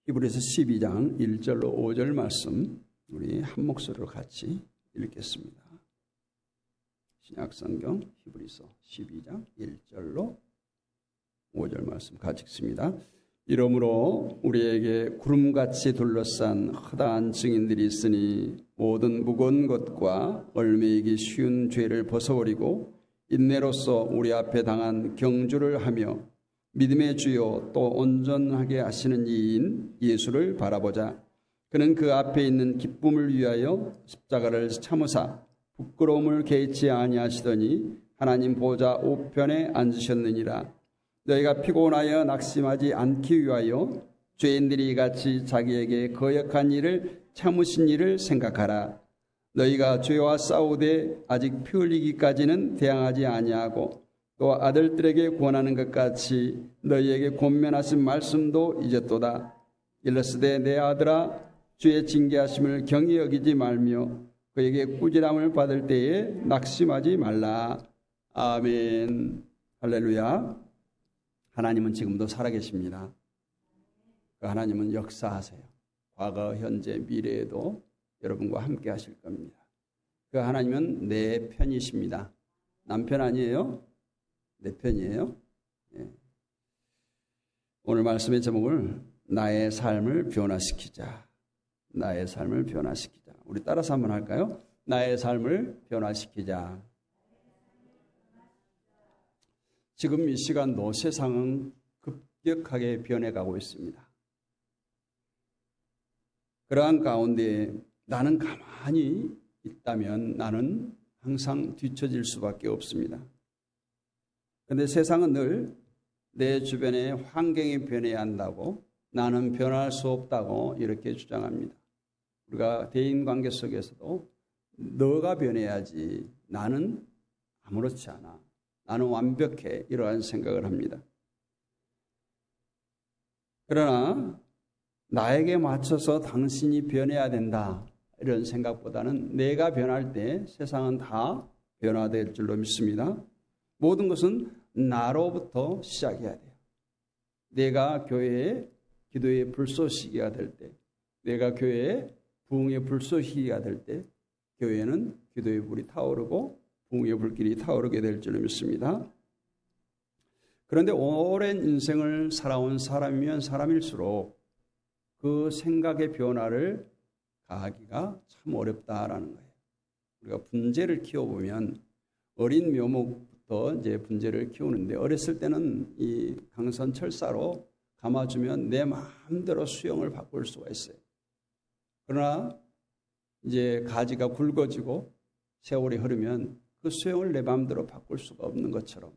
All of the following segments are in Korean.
히브리서 12장 1절로 5절 말씀 우리 한 목소리로 같이 읽겠습니다. 신약성경 히브리서 12장 1절로 5절 말씀 같이 읽습니다. 이러므로 우리에게 구름같이 둘러싼 허다한 증인들이 있으니 모든 무거운 것과 얽매이기 쉬운 죄를 벗어버리고 인내로써 우리 앞에 당한 경주를 하며 믿음의 주요 또 온전하게 하시는 이인 예수를 바라보자. 그는 그 앞에 있는 기쁨을 위하여 십자가를 참으사 부끄러움을 개의치 아니하시더니 하나님 보좌 우편에 앉으셨느니라. 너희가 피곤하여 낙심하지 않기 위하여 죄인들이 같이 자기에게 거역한 일을 참으신 일을 생각하라. 너희가 죄와 싸우되 아직 피 흘리기까지는 대항하지 아니하고 또 아들들에게 권하는 것 같이 너희에게 권면하신 말씀도 잊었도다. 일러스되 내 아들아 주의 징계하심을 경히 여기지 말며 그에게 꾸지람을 받을 때에 낙심하지 말라. 아멘. 할렐루야. 하나님은 지금도 살아계십니다. 그 하나님은 역사하세요. 과거, 현재, 미래에도 여러분과 함께 하실 겁니다. 그 하나님은 내 편이십니다. 남편 아니에요? 내 편이에요. 네. 오늘 말씀의 제목을 나의 삶을 변화시키자. 나의 삶을 변화시키자. 우리 따라서 한번 할까요? 나의 삶을 변화시키자. 지금 이 시간도 세상은 급격하게 변해가고 있습니다. 그러한 가운데 나는 가만히 있다면 나는 항상 뒤처질 수밖에 없습니다. 그런데 세상은 늘 내 주변의 환경이 변해야 한다고 나는 변할 수 없다고 이렇게 주장합니다. 우리가 대인관계 속에서도 너가 변해야지 나는 아무렇지 않아. 나는 완벽해. 이러한 생각을 합니다. 그러나 나에게 맞춰서 당신이 변해야 된다. 이런 생각보다는 내가 변할 때 세상은 다 변화될 줄로 믿습니다. 모든 것은 나로부터 시작해야 돼요. 내가 교회에 기도의 불쏘시개가 될 때, 내가 교회에 부흥의 불쏘시개가 될 때 교회는 기도의 불이 타오르고 부흥의 불길이 타오르게 될 줄로 믿습니다. 그런데 오랜 인생을 살아온 사람이면 사람일수록 그 생각의 변화를 가하기가 참 어렵다라는 거예요. 우리가 분재를 키워보면 어린 묘목부터 이제 분재를 키우는데 어렸을 때는 이 강선 철사로 감아주면 내 마음대로 수영을 바꿀 수가 있어요. 그러나 이제 가지가 굵어지고 세월이 흐르면 그 수영을 내 마음대로 바꿀 수가 없는 것처럼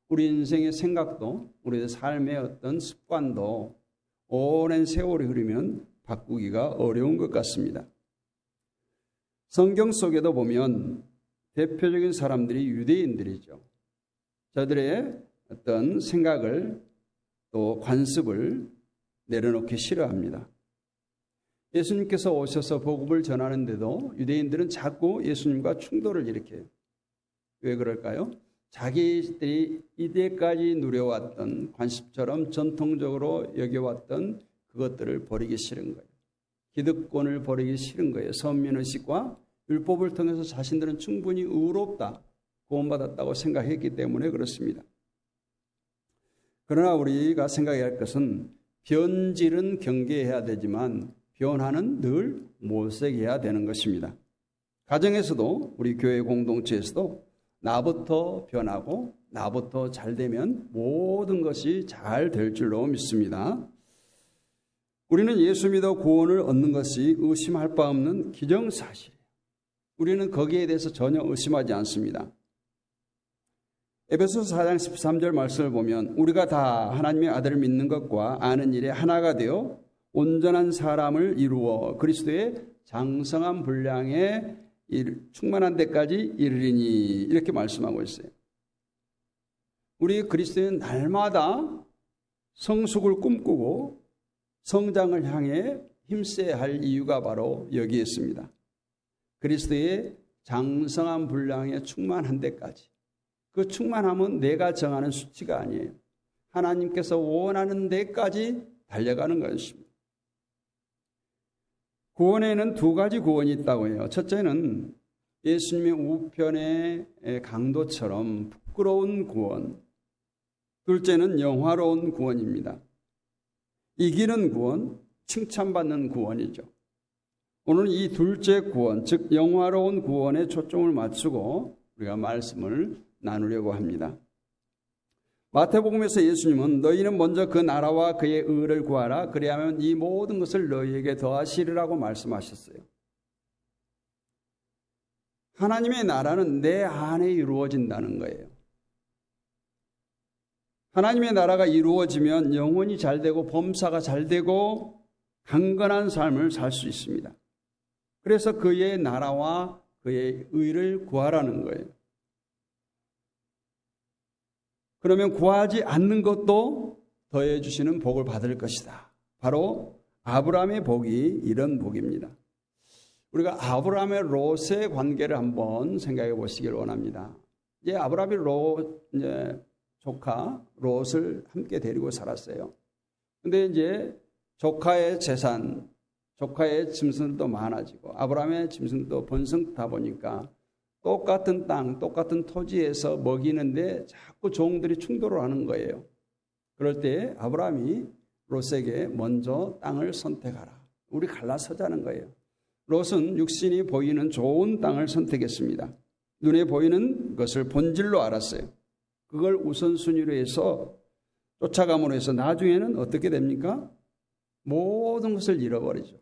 우리 인생의 생각도 우리의 삶의 어떤 습관도 오랜 세월이 흐르면 바꾸기가 어려운 것 같습니다. 성경 속에도 보면 대표적인 사람들이 유대인들이죠. 저들의 어떤 생각을 또 관습을 내려놓기 싫어합니다. 예수님께서 오셔서 복음을 전하는데도 유대인들은 자꾸 예수님과 충돌을 일으켜요. 왜 그럴까요? 자기들이 이때까지 누려왔던 관습처럼 전통적으로 여겨왔던 그것들을 버리기 싫은 거예요. 기득권을 버리기 싫은 거예요. 선민의식과 율법을 통해서 자신들은 충분히 의롭다, 구원받았다고 생각했기 때문에 그렇습니다. 그러나 우리가 생각해야 할 것은 변질은 경계해야 되지만 변화는 늘 모색해야 되는 것입니다. 가정에서도 우리 교회 공동체에서도 나부터 변하고 나부터 잘 되면 모든 것이 잘 될 줄로 믿습니다. 우리는 예수 믿어 구원을 얻는 것이 의심할 바 없는 기정사실이에요. 우리는 거기에 대해서 전혀 의심하지 않습니다. 에베소서 4장 13절 말씀을 보면 우리가 다 하나님의 아들을 믿는 것과 아는 일에 하나가 되어 온전한 사람을 이루어 그리스도의 장성한 분량에 충만한 데까지 이르리니 이렇게 말씀하고 있어요. 우리 그리스도인 날마다 성숙을 꿈꾸고 성장을 향해 힘써야 할 이유가 바로 여기에 있습니다. 그리스도의 장성한 분량에 충만한 데까지. 그 충만함은 내가 정하는 수치가 아니에요. 하나님께서 원하는 데까지 달려가는 것입니다. 구원에는 두 가지 구원이 있다고 해요. 첫째는 예수님의 우편의 강도처럼 부끄러운 구원. 둘째는 영화로운 구원입니다. 이기는 구원, 칭찬받는 구원이죠. 오늘 이 둘째 구원, 즉 영화로운 구원에 초점을 맞추고 우리가 말씀을 나누려고 합니다. 마태복음에서 예수님은 너희는 먼저 그 나라와 그의 의를 구하라. 그리하면 이 모든 것을 너희에게 더하시리라고 말씀하셨어요. 하나님의 나라는 내 안에 이루어진다는 거예요. 하나님의 나라가 이루어지면 영혼이 잘 되고 범사가 잘 되고 강건한 삶을 살 수 있습니다. 그래서 그의 나라와 그의 의를 구하라는 거예요. 그러면 구하지 않는 것도 더해 주시는 복을 받을 것이다. 바로 아브라함의 복이 이런 복입니다. 우리가 아브라함의 롯의 관계를 한번 생각해 보시길 원합니다. 이제 아브라함이 조카 롯을 함께 데리고 살았어요. 근데 이제 조카의 재산, 조카의 짐승도 많아지고 아브라함의 짐승도 번성다 보니까 똑같은 땅, 똑같은 토지에서 먹이는데 자꾸 종들이 충돌을 하는 거예요. 그럴 때 아브라함이 롯에게 먼저 땅을 선택하라. 우리 갈라서자는 거예요. 롯은 육신이 보이는 좋은 땅을 선택했습니다. 눈에 보이는 것을 본질로 알았어요. 그걸 우선순위로 해서 쫓아감으로 해서 나중에는 어떻게 됩니까? 모든 것을 잃어버리죠.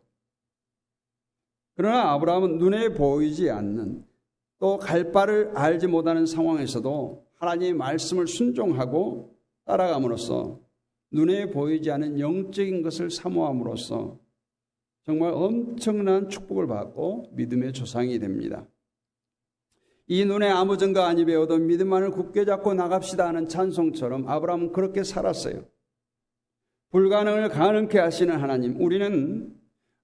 그러나 아브라함은 눈에 보이지 않는 또 갈 바를 알지 못하는 상황에서도 하나님의 말씀을 순종하고 따라감으로써 눈에 보이지 않는 영적인 것을 사모함으로써 정말 엄청난 축복을 받고 믿음의 조상이 됩니다. 이 눈에 아무 증거 아니 배워도 믿음만을 굳게 잡고 나갑시다 하는 찬송처럼 아브라함은 그렇게 살았어요. 불가능을 가능케 하시는 하나님, 우리는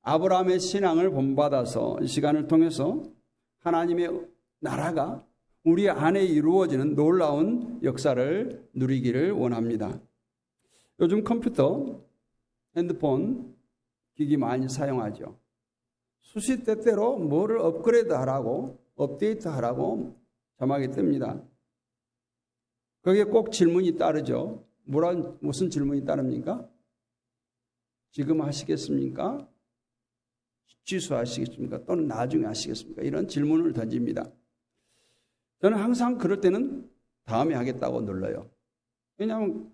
아브라함의 신앙을 본받아서 이 시간을 통해서 하나님의 나라가 우리 안에 이루어지는 놀라운 역사를 누리기를 원합니다. 요즘 컴퓨터, 핸드폰, 기기 많이 사용하죠. 수시때때로 뭐를 업그레이드 하라고, 업데이트 하라고 자막이 뜹니다. 거기에 꼭 질문이 따르죠. 무슨 질문이 따릅니까? 지금 하시겠습니까? 취소하시겠습니까? 또는 나중에 하시겠습니까? 이런 질문을 던집니다. 저는 항상 그럴 때는 다음에 하겠다고 눌러요. 왜냐하면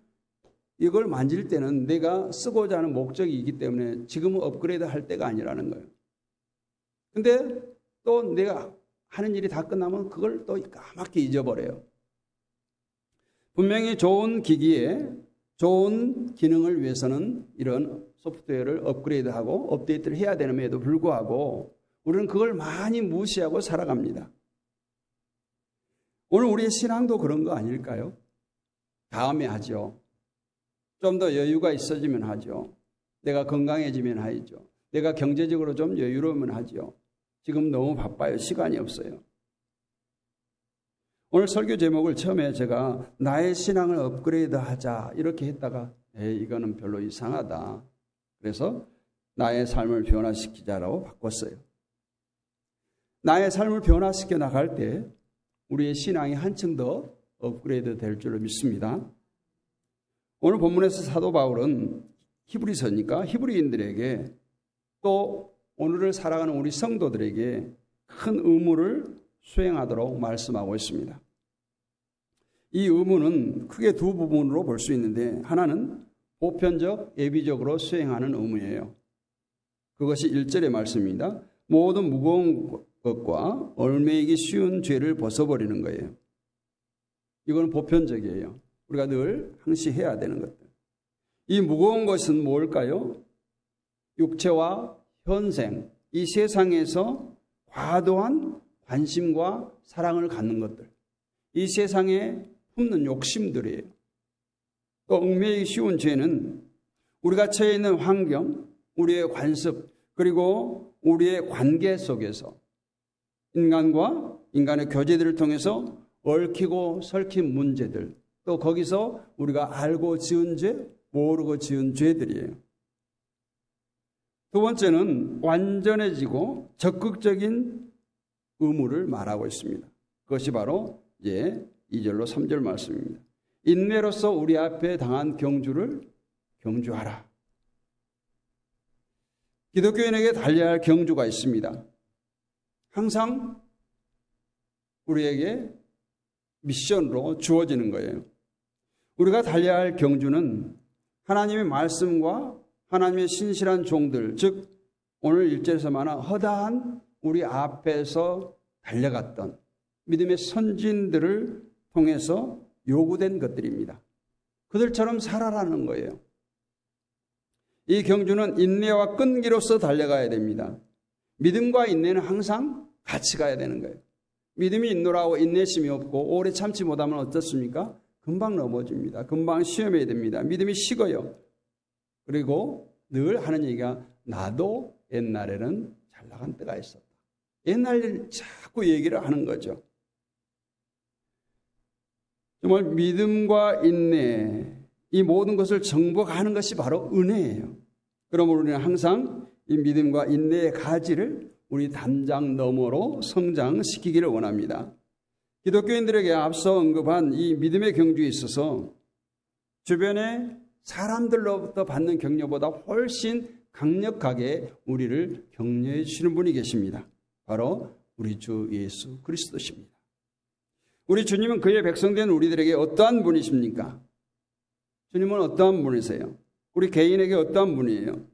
이걸 만질 때는 내가 쓰고자 하는 목적이 있기 때문에 지금은 업그레이드 할 때가 아니라는 거예요. 근데 또 내가 하는 일이 다 끝나면 그걸 또 까맣게 잊어버려요. 분명히 좋은 기기에 좋은 기능을 위해서는 이런 소프트웨어를 업그레이드하고 업데이트를 해야 되는데도 불구하고 우리는 그걸 많이 무시하고 살아갑니다. 오늘 우리의 신앙도 그런 거 아닐까요? 다음에 하죠. 좀 더 여유가 있어지면 하죠. 내가 건강해지면 하죠. 내가 경제적으로 좀 여유로우면 하죠. 지금 너무 바빠요. 시간이 없어요. 오늘 설교 제목을 처음에 제가 나의 신앙을 업그레이드 하자 이렇게 했다가 이거는 별로 이상하다. 그래서 나의 삶을 변화시키자라고 바꿨어요. 나의 삶을 변화시켜 나갈 때 우리의 신앙이 한층 더 업그레이드 될 줄로 믿습니다. 오늘 본문에서 사도 바울은 히브리서니까 히브리인들에게 또 오늘을 살아가는 우리 성도들에게 큰 의무를 수행하도록 말씀하고 있습니다. 이 의무는 크게 두 부분으로 볼 수 있는데 하나는 보편적, 예비적으로 수행하는 의무예요. 그것이 1절의 말씀입니다. 모든 무거운 것과 얽매이기 쉬운 죄를 벗어버리는 거예요. 이건 보편적이에요. 우리가 늘 항시 해야 되는 것들. 이 무거운 것은 뭘까요? 육체와 현생, 이 세상에서 과도한 관심과 사랑을 갖는 것들. 이 세상에 품는 욕심들이에요. 또 얽매이기 쉬운 죄는 우리가 처해 있는 환경, 우리의 관습, 그리고 우리의 관계 속에서 인간과 인간의 교제들을 통해서 얽히고 설킨 문제들, 또 거기서 우리가 알고 지은 죄, 모르고 지은 죄들이에요. 두 번째는 완전해지고 적극적인 의무를 말하고 있습니다. 그것이 바로 이제 2절로 3절 말씀입니다. 인내로서 우리 앞에 당한 경주를 경주하라. 기독교인에게 달려야 할 경주가 있습니다. 항상 우리에게 미션으로 주어지는 거예요. 우리가 달려야 할 경주는 하나님의 말씀과 하나님의 신실한 종들, 즉 오늘 1절에서 말한 허다한 우리 앞에서 달려갔던 믿음의 선진들을 통해서 요구된 것들입니다. 그들처럼 살아라는 거예요. 이 경주는 인내와 끈기로서 달려가야 됩니다. 믿음과 인내는 항상 같이 가야 되는 거예요. 믿음이 있노라고 인내심이 없고 오래 참지 못하면 어떻습니까? 금방 넘어집니다. 금방 시험해야 됩니다. 믿음이 식어요. 그리고 늘 하는 얘기가 나도 옛날에는 잘 나간 때가 있었다. 옛날 일 자꾸 얘기를 하는 거죠. 정말 믿음과 인내, 이 모든 것을 정복하는 것이 바로 은혜예요. 그러므로 우리는 항상 이 믿음과 인내의 가지를 우리 담장 너머로 성장시키기를 원합니다. 기독교인들에게 앞서 언급한 이 믿음의 경주에 있어서 주변의 사람들로부터 받는 격려보다 훨씬 강력하게 우리를 격려해 주시는 분이 계십니다. 바로 우리 주 예수 그리스도십니다. 우리 주님은 그의 백성된 우리들에게 어떠한 분이십니까? 주님은 어떠한 분이세요? 우리 개인에게 어떠한 분이에요?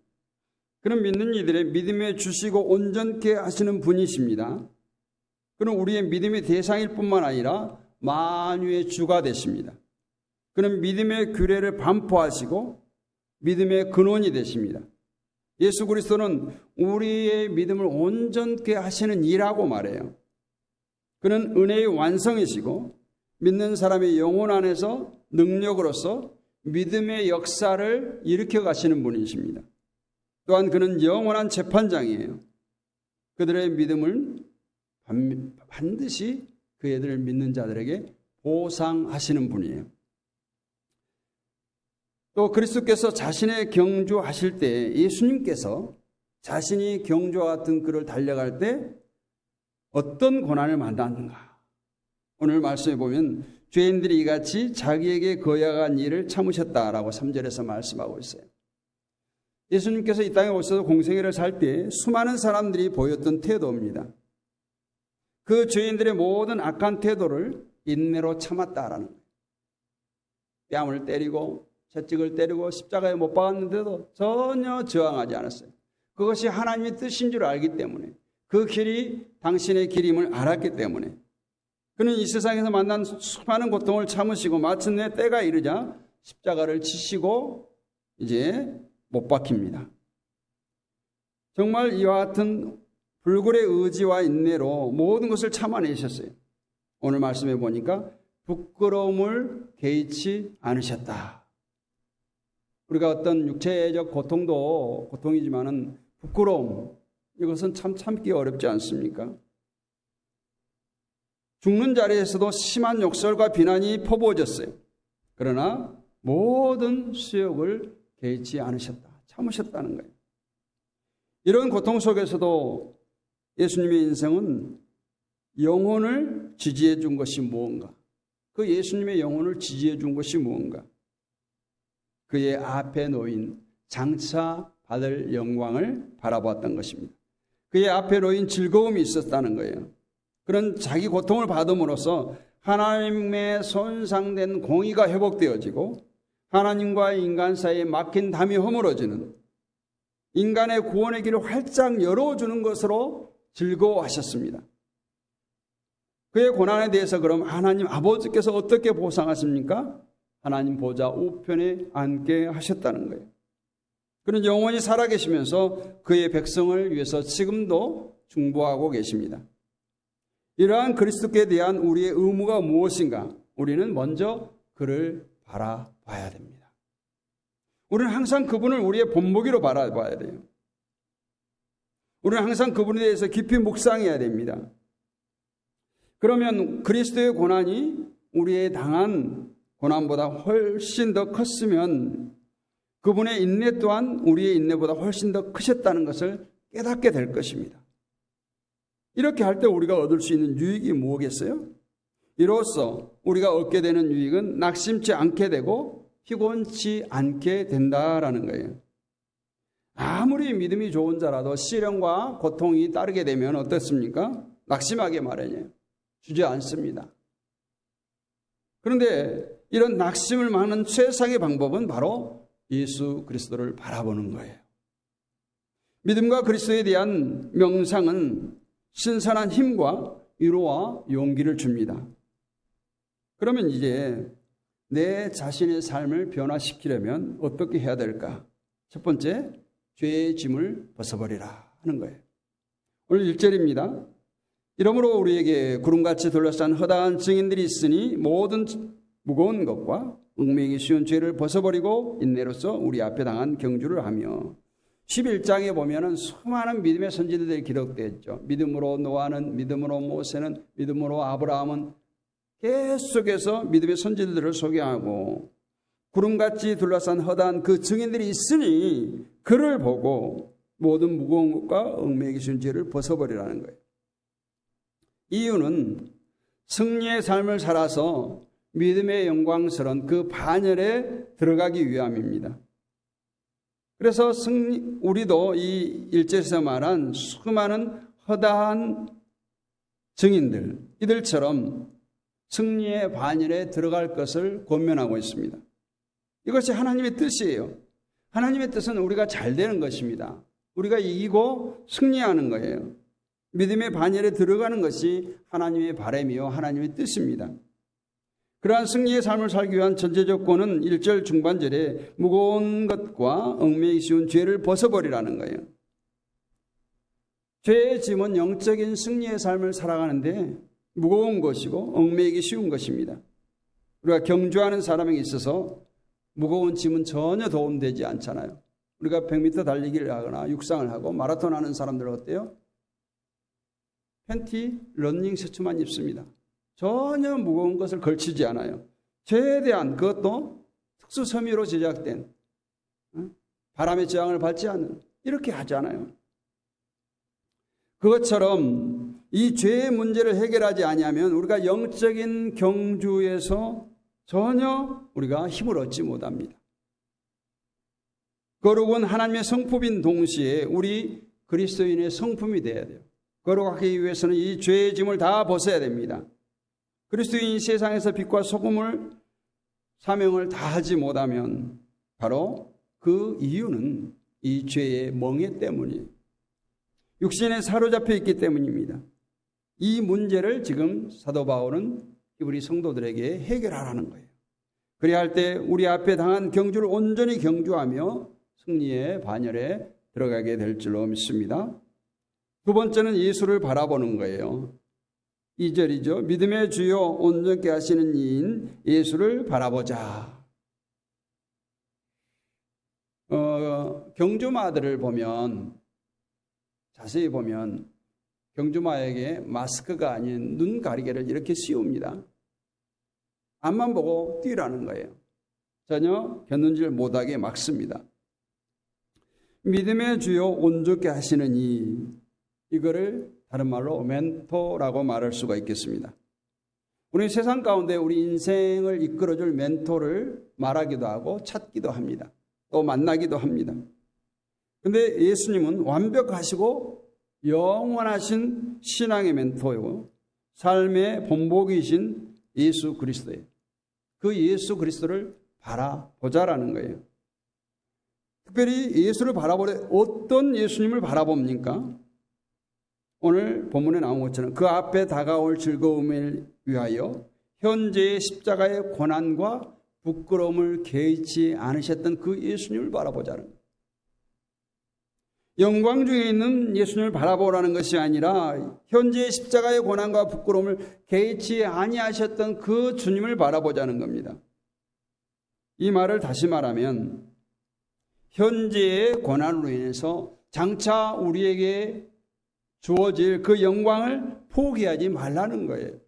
그는 믿는 이들의 믿음에 주시고 온전케 하시는 분이십니다. 그는 우리의 믿음의 대상일 뿐만 아니라 만유의 주가 되십니다. 그는 믿음의 규례를 반포하시고 믿음의 근원이 되십니다. 예수 그리스도는 우리의 믿음을 온전케 하시는 이라고 말해요. 그는 은혜의 완성이시고 믿는 사람의 영혼 안에서 능력으로서 믿음의 역사를 일으켜 가시는 분이십니다. 또한 그는 영원한 재판장이에요. 그들의 믿음을 반드시 그애들을 믿는 자들에게 보상하시는 분이에요. 또 그리스도께서 자신의 경주하실 때 예수님께서 자신이 경주와 같은 길을 달려갈 때 어떤 고난을 만났는가? 오늘 말씀에 보면 죄인들이 이같이 자기에게 거역한 일을 참으셨다라고 3절에서 말씀하고 있어요. 예수님께서 이 땅에 오셔서 공생애를 살 때 수많은 사람들이 보였던 태도입니다. 그 죄인들의 모든 악한 태도를 인내로 참았다라는 거예요. 뺨을 때리고 채찍을 때리고 십자가에 못 박았는데도 전혀 저항하지 않았어요. 그것이 하나님의 뜻인 줄 알기 때문에, 그 길이 당신의 길임을 알았기 때문에 그는 이 세상에서 만난 수많은 고통을 참으시고 마침내 때가 이르자 십자가를 치시고 이제 못 박힙니다. 정말 이와 같은 불굴의 의지와 인내로 모든 것을 참아내셨어요. 오늘 말씀해 보니까 부끄러움을 개의치 않으셨다. 우리가 어떤 육체적 고통도 고통이지만은 부끄러움, 이것은 참 참기 어렵지 않습니까? 죽는 자리에서도 심한 욕설과 비난이 퍼부어졌어요. 그러나 모든 수욕을 개의치 않으셨다. 참으셨다는 거예요. 이런 고통 속에서도 예수님의 인생은 영혼을 지지해 준 것이 무언가? 그 예수님의 영혼을 지지해 준 것이 무언가? 그의 앞에 놓인 장차 받을 영광을 바라보았던 것입니다. 그의 앞에 놓인 즐거움이 있었다는 거예요. 그런 자기 고통을 받음으로써 하나님의 손상된 공의가 회복되어지고 하나님과 인간 사이에 막힌 담이 허물어지는 인간의 구원의 길을 활짝 열어주는 것으로 즐거워하셨습니다. 그의 고난에 대해서 그럼 하나님 아버지께서 어떻게 보상하십니까? 하나님 보좌 우편에 앉게 하셨다는 거예요. 그는 영원히 살아계시면서 그의 백성을 위해서 지금도 중보하고 계십니다. 이러한 그리스도께 대한 우리의 의무가 무엇인가? 우리는 먼저 그를 바라봐야 됩니다. 우리는 항상 그분을 우리의 본보기로 바라봐야 돼요. 우리는 항상 그분에 대해서 깊이 묵상해야 됩니다. 그러면 그리스도의 고난이 우리의 당한 고난보다 훨씬 더 컸으면 그분의 인내 또한 우리의 인내보다 훨씬 더 크셨다는 것을 깨닫게 될 것입니다. 이렇게 할 때 우리가 얻을 수 있는 유익이 뭐겠어요? 이로써 우리가 얻게 되는 유익은 낙심치 않게 되고 피곤치 않게 된다라는 거예요. 아무리 믿음이 좋은 자라도 시련과 고통이 따르게 되면 어떻습니까? 낙심하게 마련이에요. 주저앉습니다. 그런데 이런 낙심을 막는 최상의 방법은 바로 예수 그리스도를 바라보는 거예요. 믿음과 그리스도에 대한 명상은 신선한 힘과 위로와 용기를 줍니다. 그러면 이제 내 자신의 삶을 변화시키려면 어떻게 해야 될까? 첫 번째, 죄의 짐을 벗어버리라 하는 거예요. 오늘 1절입니다. 이러므로 우리에게 구름같이 둘러싼 허다한 증인들이 있으니 모든 무거운 것과 얽매이기 쉬운 죄를 벗어버리고 인내로서 우리 앞에 당한 경주를 하며 11장에 보면은 수많은 믿음의 선지자들이 기록되어 있죠. 믿음으로 노아는, 믿음으로 모세는, 믿음으로 아브라함은 계속해서 믿음의 선지자들을 소개하고 구름같이 둘러싼 허다한 그 증인들이 있으니 그를 보고 모든 무거운 것과 얽매이기 쉬운 죄를 벗어버리라는 거예요. 이유는 승리의 삶을 살아서 믿음의 영광스러운 그 반열에 들어가기 위함입니다. 그래서 우리도 이 1절에서 말한 수많은 허다한 증인들, 이들처럼 승리의 반열에 들어갈 것을 권면하고 있습니다. 이것이 하나님의 뜻이에요. 하나님의 뜻은 우리가 잘 되는 것입니다. 우리가 이기고 승리하는 거예요. 믿음의 반열에 들어가는 것이 하나님의 바람이요 하나님의 뜻입니다. 그러한 승리의 삶을 살기 위한 전제 조건은 1절 중반절에 무거운 것과 얽매이기 쉬운 죄를 벗어버리라는 거예요. 죄의 짐은 영적인 승리의 삶을 살아가는데 무거운 것이고 얽매이기 쉬운 것입니다. 우리가 경주하는 사람에게 있어서 무거운 짐은 전혀 도움되지 않잖아요. 우리가 100m 달리기를 하거나 육상을 하고 마라톤 하는 사람들 어때요? 팬티, 러닝 셔츠만 입습니다. 전혀 무거운 것을 걸치지 않아요. 최대한 그것도 특수 섬유로 제작된 바람의 저항을 받지 않는 이렇게 하지 않아요. 그것처럼 이 죄의 문제를 해결하지 아니하면 우리가 영적인 경주에서 전혀 우리가 힘을 얻지 못합니다. 거룩은 하나님의 성품인 동시에 우리 그리스도인의 성품이 되어야 돼요. 거룩하기 위해서는 이 죄의 짐을 다 벗어야 됩니다. 그리스도인이 세상에서 빛과 소금을 사명을 다하지 못하면 바로 그 이유는 이 죄의 멍에 때문이에요. 육신에 사로잡혀 있기 때문입니다. 이 문제를 지금 사도 바울은 히브리 성도들에게 해결하라는 거예요. 그래야 할 때 우리 앞에 당한 경주를 온전히 경주하며 승리의 반열에 들어가게 될 줄로 믿습니다. 두 번째는 예수를 바라보는 거예요. 2절이죠. 믿음의 주요 온전케 하시는 이인 예수를 바라보자. 경주마들을 보면 자세히 보면 경주마에게 마스크가 아닌 눈 가리개를 이렇게 씌웁니다. 앞만 보고 뛰라는 거예요. 전혀 견눈질 못하게 막습니다. 믿음의 주요 온전케 하시는 이거를 다른 말로 멘토라고 말할 수가 있겠습니다. 우리 세상 가운데 우리 인생을 이끌어줄 멘토를 말하기도 하고 찾기도 합니다. 또 만나기도 합니다. 그런데 예수님은 완벽하시고 영원하신 신앙의 멘토이고 삶의 본보기이신 예수 그리스도예요. 그 예수 그리스도를 바라보자라는 거예요. 특별히 예수를 바라보래 어떤 예수님을 바라봅니까? 오늘 본문에 나온 것처럼 그 앞에 다가올 즐거움을 위하여 현재의 십자가의 고난과 부끄러움을 개의치 않으셨던 그 예수님을 바라보자는 거예요. 영광 중에 있는 예수님을 바라보라는 것이 아니라 현재의 십자가의 고난과 부끄러움을 개의치 아니하셨던 그 주님을 바라보자는 겁니다. 이 말을 다시 말하면 현재의 고난으로 인해서 장차 우리에게 주어질 그 영광을 포기하지 말라는 거예요.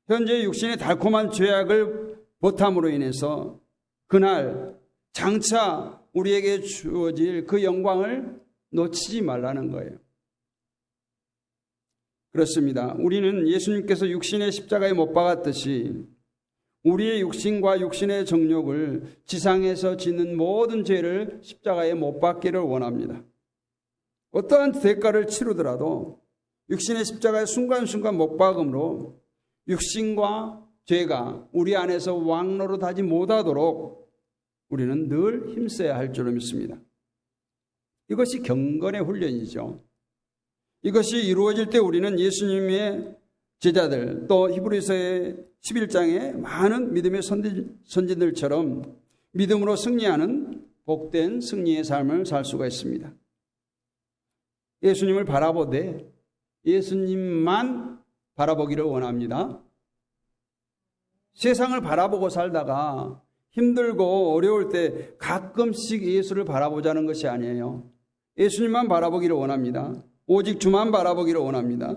현재 육신의 달콤한 죄악을 보탐으로 인해서 그날 장차 우리에게 주어질 그 영광을 놓치지 말라는 거예요. 그렇습니다. 우리는 예수님께서 육신의 십자가에 못 박았듯이 우리의 육신과 육신의 정욕을 지상에서 짓는 모든 죄를 십자가에 못 박기를 원합니다. 어떠한 대가를 치르더라도 육신의 십자가에 순간순간 못 박음으로 육신과 죄가 우리 안에서 왕노릇하지 못하도록 우리는 늘 힘써야 할 줄로 믿습니다. 이것이 경건의 훈련이죠. 이것이 이루어질 때 우리는 예수님의 제자들, 또 히브리서의 11장의 많은 믿음의 선진들처럼 믿음으로 승리하는 복된 승리의 삶을 살 수가 있습니다. 예수님을 바라보되 예수님만 바라보기를 원합니다. 세상을 바라보고 살다가 힘들고 어려울 때 가끔씩 예수를 바라보자는 것이 아니에요. 예수님만 바라보기를 원합니다. 오직 주만 바라보기를 원합니다.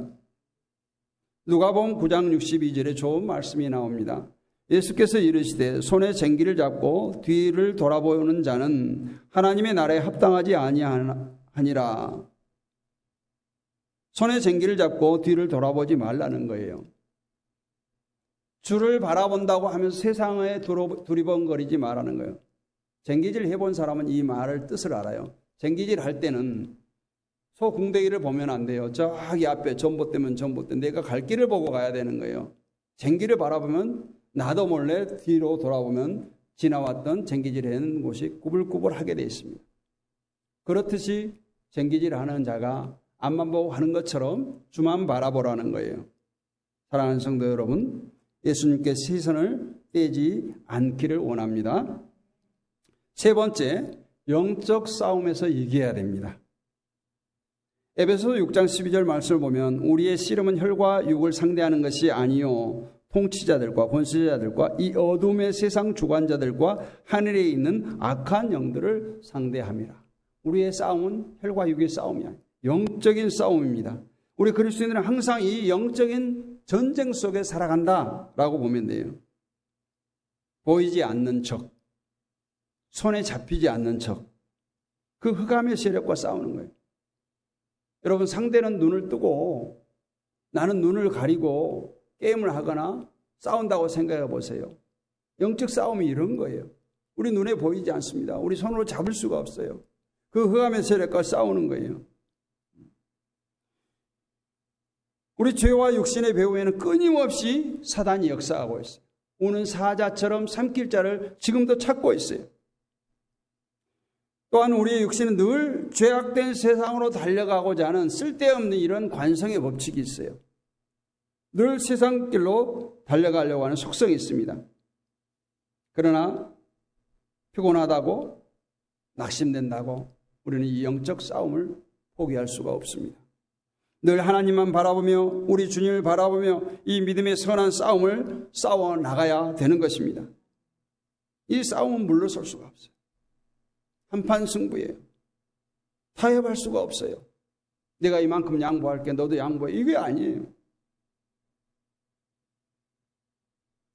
누가복음 9장 62절에 좋은 말씀이 나옵니다. 예수께서 이르시되 손에 쟁기를 잡고 뒤를 돌아보는 자는 하나님의 나라에 합당하지 아니하니라. 손에 쟁기를 잡고 뒤를 돌아보지 말라는 거예요. 주를 바라본다고 하면서 세상에 두리번거리지 말라는 거예요. 쟁기질 해본 사람은 이 말을 뜻을 알아요. 쟁기질 할 때는 소 궁뎅이를 보면 안 돼요. 저기 앞에 전봇대면 전봇대, 내가 갈 길을 보고 가야 되는 거예요. 쟁기를 바라보면 나도 몰래 뒤로 돌아보면 지나왔던 쟁기질하는 곳이 꾸불꾸불하게 되어 있습니다. 그렇듯이 쟁기질하는 자가 앞만 보고 하는 것처럼 주만 바라보라는 거예요. 사랑하는 성도 여러분, 예수님께 시선을 떼지 않기를 원합니다. 세 번째, 영적 싸움에서 이겨야 됩니다. 에베소서 6장 12절 말씀을 보면 우리의 씨름은 혈과 육을 상대하는 것이 아니요 통치자들과 권세자들과 이 어둠의 세상 주관자들과 하늘에 있는 악한 영들을 상대함이라. 우리의 싸움은 혈과 육의 싸움이 아니에요. 영적인 싸움입니다. 우리 그리스도인들은 항상 이 영적인 전쟁 속에 살아간다라고 보면 돼요. 보이지 않는 척, 손에 잡히지 않는 척, 그 흑암의 세력과 싸우는 거예요. 여러분, 상대는 눈을 뜨고 나는 눈을 가리고 게임을 하거나 싸운다고 생각해 보세요. 영적 싸움이 이런 거예요. 우리 눈에 보이지 않습니다. 우리 손으로 잡을 수가 없어요. 그 흑암의 세력과 싸우는 거예요. 우리 죄와 육신의 배후에는 끊임없이 사단이 역사하고 있어요. 우는 사자처럼 삼킬 자를 지금도 찾고 있어요. 또한 우리의 육신은 늘 죄악된 세상으로 달려가고자 하는 쓸데없는 이런 관성의 법칙이 있어요. 늘 세상 길로 달려가려고 하는 속성이 있습니다. 그러나 피곤하다고 낙심된다고 우리는 이 영적 싸움을 포기할 수가 없습니다. 늘 하나님만 바라보며 우리 주님을 바라보며 이 믿음의 선한 싸움을 싸워 나가야 되는 것입니다. 이 싸움은 물러설 수가 없어요. 한판 승부예요. 타협할 수가 없어요. 내가 이만큼 양보할게, 너도 양보해. 이게 아니에요.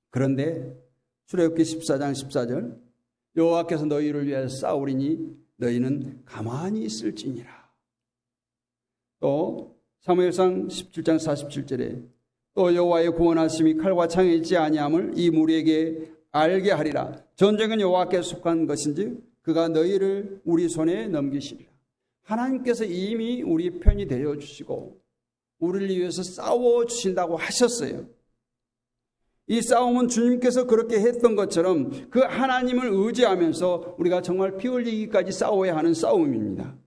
그런데 출애굽기 14장 14절 여호와께서 너희를 위하여 싸우리니 너희는 가만히 있을지니라. 또 사무엘상 17장 47절에 또 여호와의 구원하심이 칼과 창에 있지 아니함을 이 무리에게 알게 하리라. 전쟁은 여호와께 속한 것인지 그가 너희를 우리 손에 넘기시리라. 하나님께서 이미 우리 편이 되어주시고 우리를 위해서 싸워주신다고 하셨어요. 이 싸움은 주님께서 그렇게 했던 것처럼 그 하나님을 의지하면서 우리가 정말 피 흘리기까지 싸워야 하는 싸움입니다.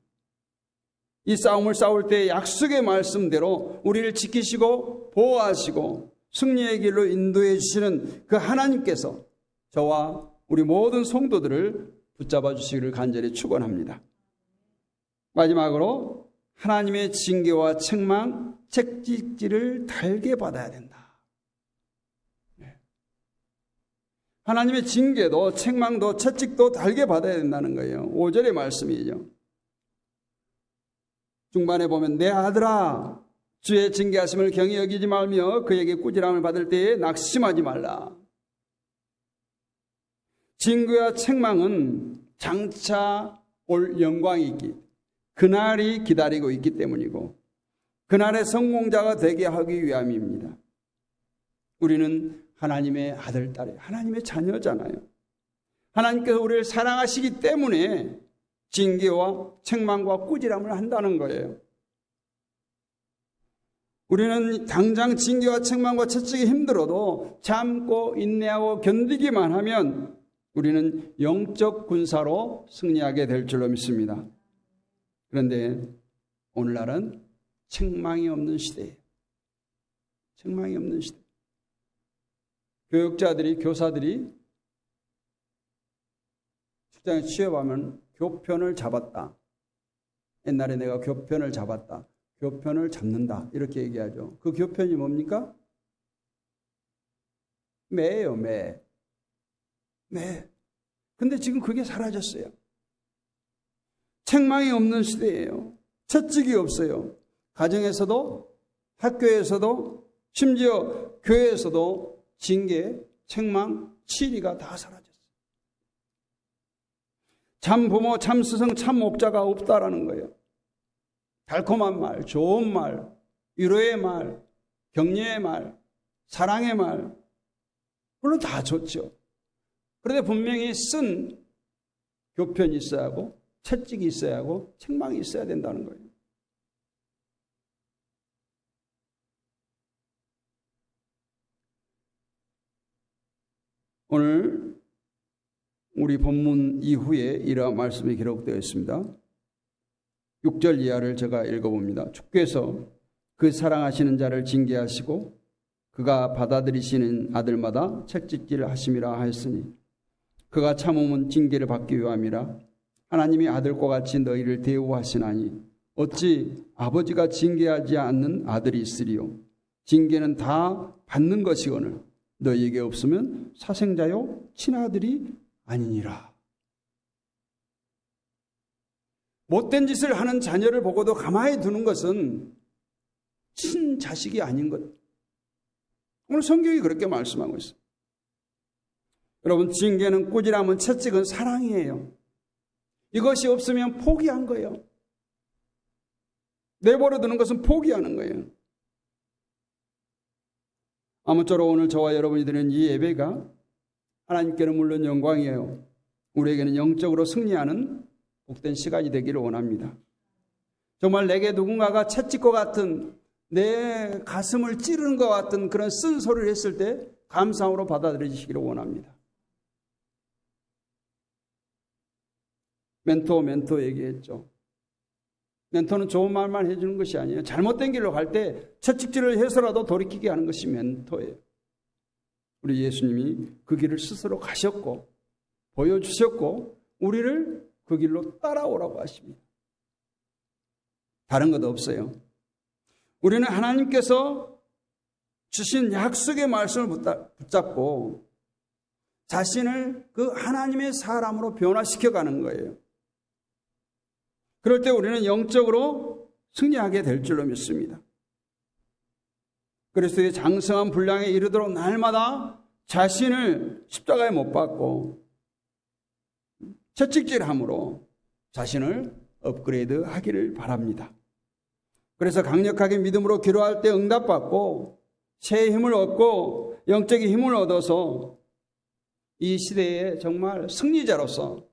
이 싸움을 싸울 때 약속의 말씀대로 우리를 지키시고 보호하시고 승리의 길로 인도해 주시는 그 하나님께서 저와 우리 모든 성도들을 붙잡아 주시기를 간절히 축원합니다. 마지막으로 하나님의 징계와 책망, 책찍질을 달게 받아야 된다. 하나님의 징계도 책망도 채찍도 달게 받아야 된다는 거예요. 5절의 말씀이죠. 중반에 보면 내 아들아 주의 징계하심을 경히 여기지 말며 그에게 꾸지람을 받을 때에 낙심하지 말라. 징계와 책망은 장차 올 영광이 있기, 그날이 기다리고 있기 때문이고 그날의 성공자가 되게 하기 위함입니다. 우리는 하나님의 아들, 딸이 하나님의 자녀잖아요. 하나님께서 우리를 사랑하시기 때문에 징계와 책망과 꾸지람을 한다는 거예요. 우리는 당장 징계와 책망과 채찍이 힘들어도 참고 인내하고 견디기만 하면 우리는 영적 군사로 승리하게 될 줄로 믿습니다. 그런데 오늘날은 책망이 없는 시대예요. 책망이 없는 시대. 교육자들이, 교사들이 출장에 취업하면 교편을 잡았다. 옛날에 내가 교편을 잡았다. 교편을 잡는다. 이렇게 얘기하죠. 그 교편이 뭡니까? 매예요, 매. 매. 근데 지금 그게 사라졌어요. 책망이 없는 시대예요. 채찍이 없어요. 가정에서도, 학교에서도, 심지어 교회에서도 징계, 책망, 치리가 다 사라졌어요. 참 부모, 참 스승, 참 목자가 없다라는 거예요. 달콤한 말, 좋은 말, 위로의 말, 격려의 말, 사랑의 말, 물론 다 좋죠. 그런데 분명히 쓴 교편이 있어야 하고 채찍이 있어야 하고 책망이 있어야 된다는 거예요. 오늘 우리 본문 이후에 이러한 말씀이 기록되어 있습니다. 6절 이하를 제가 읽어봅니다. 주께서 그 사랑하시는 자를 징계하시고 그가 받아들이시는 아들마다 책짓기를 하심이라 하였으니 그가 참음은 징계를 받기 위함이라. 하나님이 아들과 같이 너희를 대우하시나니 어찌 아버지가 징계하지 않는 아들이 있으리요. 징계는 다 받는 것이거늘 너희에게 없으면 사생자요 친아들이 아니니라. 못된 짓을 하는 자녀를 보고도 가만히 두는 것은 친자식이 아닌 것. 오늘 성경이 그렇게 말씀하고 있어요. 여러분, 징계는, 꾸지람은, 채찍은 사랑이에요. 이것이 없으면 포기한 거예요. 내버려 두는 것은 포기하는 거예요. 아무쪼록 오늘 저와 여러분이 드리는 이 예배가 하나님께는 물론 영광이에요. 우리에게는 영적으로 승리하는 복된 시간이 되기를 원합니다. 정말 내게 누군가가 채찍과 같은, 내 가슴을 찌르는 것 같은 그런 쓴소리를 했을 때 감사함으로 받아들이시기를 원합니다. 멘토 얘기했죠. 멘토는 좋은 말만 해주는 것이 아니에요. 잘못된 길로 갈 때 채찍질을 해서라도 돌이키게 하는 것이 멘토예요. 우리 예수님이 그 길을 스스로 가셨고 보여주셨고 우리를 그 길로 따라오라고 하십니다. 다른 것 없어요. 우리는 하나님께서 주신 약속의 말씀을 붙잡고 자신을 그 하나님의 사람으로 변화시켜가는 거예요. 그럴 때 우리는 영적으로 승리하게 될 줄로 믿습니다. 그리스도의 장성한 분량에 이르도록 날마다 자신을 십자가에 못 박고 채찍질함으로 자신을 업그레이드 하기를 바랍니다. 그래서 강력하게 믿음으로 기도할 때 응답받고 새 힘을 얻고 영적인 힘을 얻어서 이 시대에 정말 승리자로서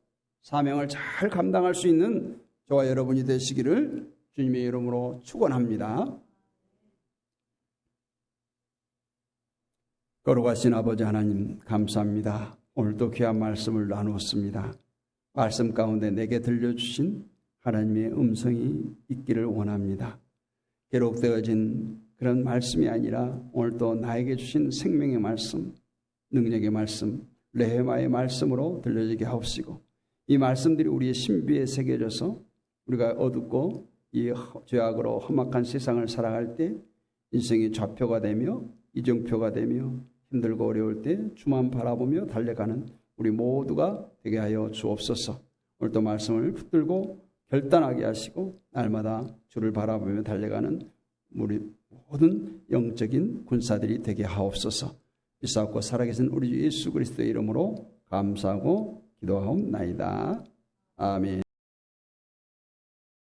사명을 잘 감당할 수 있는 저와 여러분이 되시기를 주님의 이름으로 축원합니다. 거룩하신 아버지 하나님 감사합니다. 오늘도 귀한 말씀을 나누었습니다. 말씀 가운데 내게 들려주신 하나님의 음성이 있기를 원합니다. 기록되어진 그런 말씀이 아니라 오늘도 나에게 주신 생명의 말씀, 능력의 말씀, 레헤마의 말씀으로 들려지게 하옵시고 이 말씀들이 우리의 신비에 새겨져서 우리가 어둡고 이 죄악으로 험악한 세상을 살아갈 때 인생이 좌표가 되며 이정표가 되며 힘들고 어려울 때 주만 바라보며 달려가는 우리 모두가 되게 하여 주옵소서. 오늘도 말씀을 붙들고 결단하게 하시고 날마다 주를 바라보며 달려가는 우리 모든 영적인 군사들이 되게 하옵소서. 비싸고 살아계신 우리 주 예수 그리스도의 이름으로 감사하고 기도하옵나이다. 아멘.